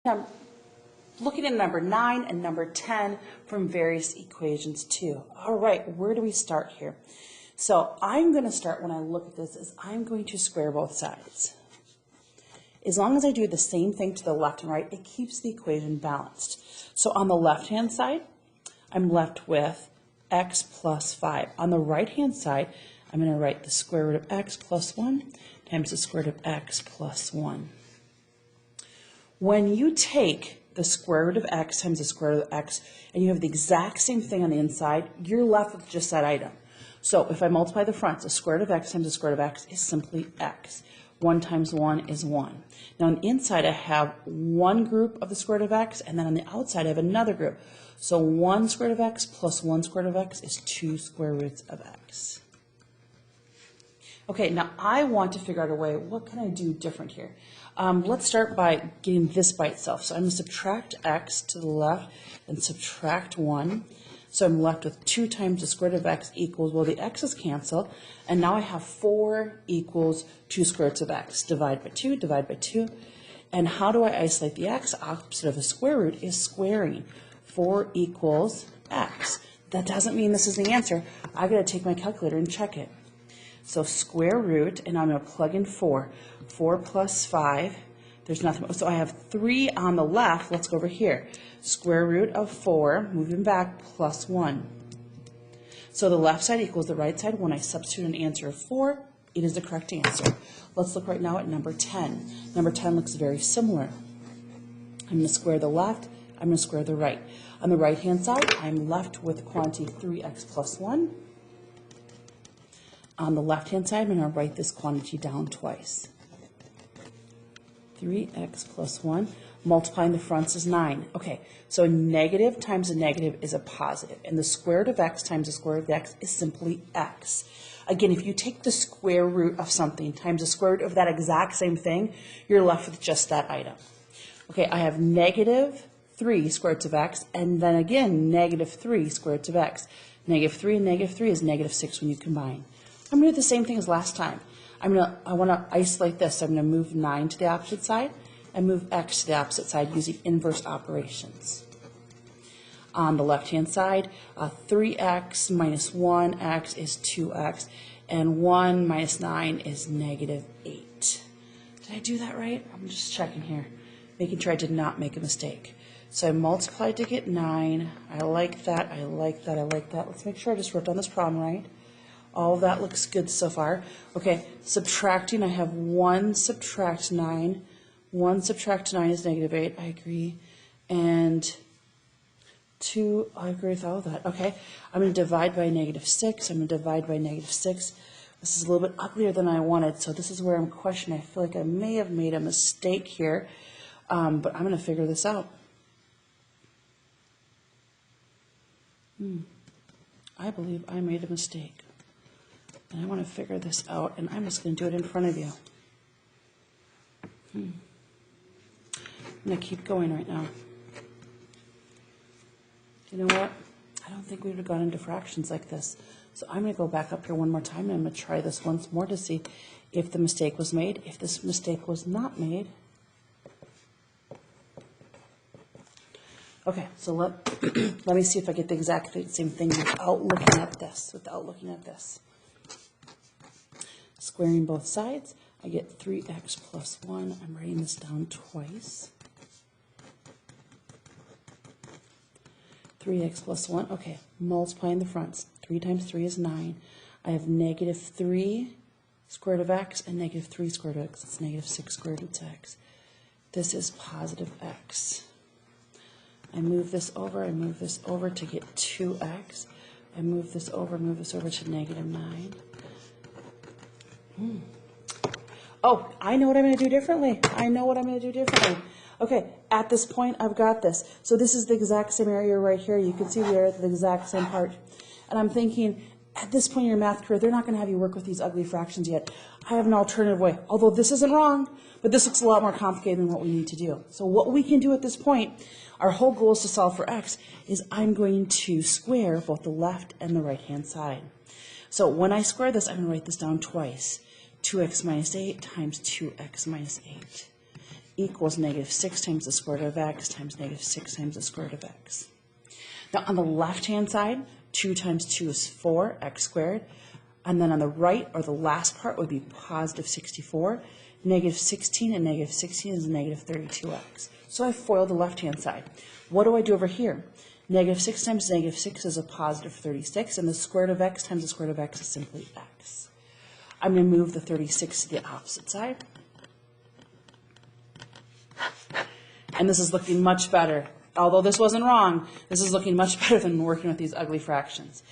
I'm looking at number 9 and number 10 from various equations too. All right, where do we start here? So I'm going to start when I look at this is I'm going to square both sides. As long as I do the same thing to the left and right, it keeps the equation balanced. So on the left-hand side, I'm left with x plus 5. On the right-hand side, I'm going to write the square root of x plus 1 times the square root of x plus 1. When you take the square root of x times the square root of x, and you have the exact same thing on the inside, you're left with just that item. So if I multiply the front, the square root of x times the square root of x is simply x. 1 times 1 is 1. Now on the inside, I have one group of the square root of x, and then on the outside, I have another group. So 1 square root of x plus 1 square root of x is 2 square roots of x. Okay, now I want to figure out a way, what can I do different here? Let's start by getting this by itself. So I'm going to subtract x to the left and subtract 1. So I'm left with 2 times the square root of x equals, well, the x's cancel, and now I have 4 equals 2 square roots of x. Divide by 2, divide by 2. And how do I isolate the x? Opposite of the square root is squaring. 4 equals x. That doesn't mean this is the answer. I've got to take my calculator and check it. So square root, and I'm going to plug in 4. 4 plus 5, there's nothing. So I have 3 on the left. Let's go over here. Square root of 4, moving back, plus 1. So the left side equals the right side. When I substitute an answer of 4, it is the correct answer. Let's look right now at number 10. Number 10 looks very similar. I'm going to square the left. I'm going to square the right. On the right-hand side, I'm left with quantity 3x plus 1. On the left-hand side, I'm going to write this quantity down twice. 3x plus 1. Multiplying the fronts is 9. Okay, so a negative times a negative is a positive, and the square root of x times the square root of x is simply x. Again, if you take the square root of something times the square root of that exact same thing, you're left with just that item. Okay, I have negative 3 square roots of x, and then again, negative 3 square roots of x. Negative 3 and negative 3 is negative 6 when you combine. I'm going to do the same thing as last time. I want to isolate this. So I'm going to move 9 to the opposite side and move x to the opposite side using inverse operations. On the left-hand side, 3x minus 1x is 2x, and 1 minus 9 is negative 8. Did I do that right? I'm just checking here, making sure I did not make a mistake. So I multiplied to get 9. I like that, I like that, I like that. Let's make sure I just wrote down this problem right. All of that looks good so far. Okay, subtracting, I have 1 subtract 9. 1 subtract 9 is negative 8, I agree. And 2, I agree with all of that. Okay, I'm going to divide by negative 6. I'm going to divide by negative 6. This is a little bit uglier than I wanted, so this is where I'm questioning. I feel like I may have made a mistake here, but I'm going to figure this out. I believe I made a mistake. And I want to figure this out, and I'm just going to do it in front of you. I'm going to keep going right now. You know what? I don't think we would have gone into fractions like this. So I'm going to go back up here one more time, and I'm going to try this once more to see if the mistake was made. If this mistake was not made. Okay, so let me see if I get the exact same thing without looking at this. Squaring both sides, I get 3x plus 1. I'm writing this down twice. 3x plus 1. Okay, multiplying the fronts. 3 times 3 is 9. I have negative 3 square root of x and negative 3 square root of x. It's negative 6 square root of x. This is positive x. I move this over to get 2x. I move this over to negative 9. Oh, I know what I'm going to do differently. Okay, at this point, I've got this. So this is the exact same area right here. You can see we are at the exact same part. And I'm thinking, at this point in your math career, they're not going to have you work with these ugly fractions yet. I have an alternative way. Although this isn't wrong, but this looks a lot more complicated than what we need to do. So what we can do at this point, our whole goal is to solve for x, is I'm going to square both the left and the right-hand side. So when I square this, I'm going to write this down twice. 2x minus 8 times 2x minus 8 equals negative 6 times the square root of x times negative 6 times the square root of x. Now on the left-hand side, 2 times 2 is 4, x squared. And then on the right, or the last part, would be positive 64. Negative 16 and negative 16 is negative 32x. So I foiled the left-hand side. What do I do over here? Negative 6 times negative 6 is a positive 36, and the square root of x times the square root of x is simply x. I'm going to move the 36 to the opposite side. And this is looking much better. Although this wasn't wrong, this is looking much better than working with these ugly fractions.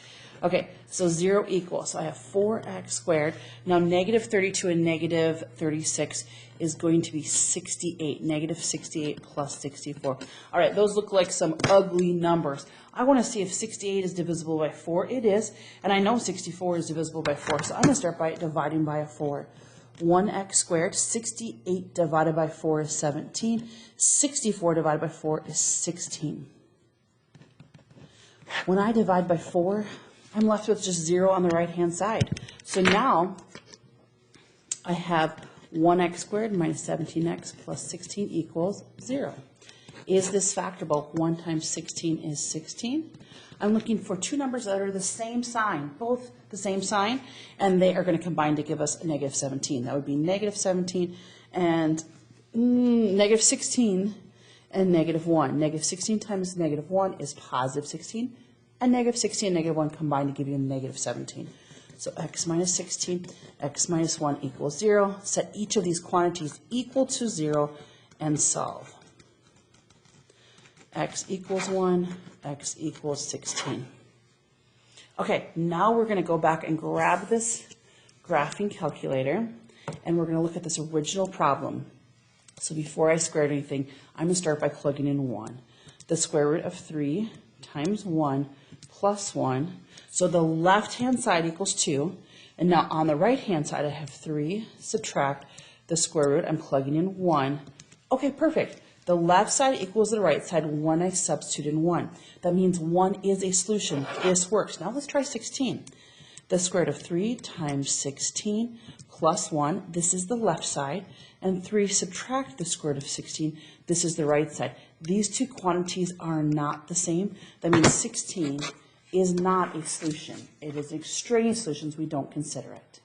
Okay, so 0 equals, so I have 4x squared. Now negative 32 and negative 36 is going to be 68, negative 68 plus 64. All right, those look like some ugly numbers. I want to see if 68 is divisible by 4. It is, and I know 64 is divisible by 4, so I'm going to start by dividing by a 4. 1x squared, 68 divided by 4 is 17. 64 divided by 4 is 16. When I divide by 4, I'm left with just 0 on the right-hand side. So now I have 1x squared minus 17x plus 16 equals 0. Is this factorable? 1 times 16 is 16. I'm looking for two numbers that are the same sign, both the same sign, and they are going to combine to give us a negative 17. That would be negative 17 and negative 16 and negative 1. Negative 16 times negative 1 is positive 16, and negative 16 and negative 1 combine to give you a negative 17. So x minus 16, x minus 1 equals 0. Set each of these quantities equal to 0 and solve. X equals 1, x equals 16. Okay, now we're going to go back and grab this graphing calculator, and we're going to look at this original problem. So before I squared anything, I'm going to start by plugging in 1. The square root of 3 times 1 plus 1. So the left-hand side equals 2. And now on the right-hand side, I have 3 subtract the square root. I'm plugging in 1. Okay, perfect. The left side equals the right side when I substitute in 1. That means 1 is a solution. This works. Now let's try 16. The square root of 3 times 16 plus 1. This is the left side. And 3 subtract the square root of 16. This is the right side. These two quantities are not the same. That means 16 is not a solution. It is an extraneous solution, so we don't consider it.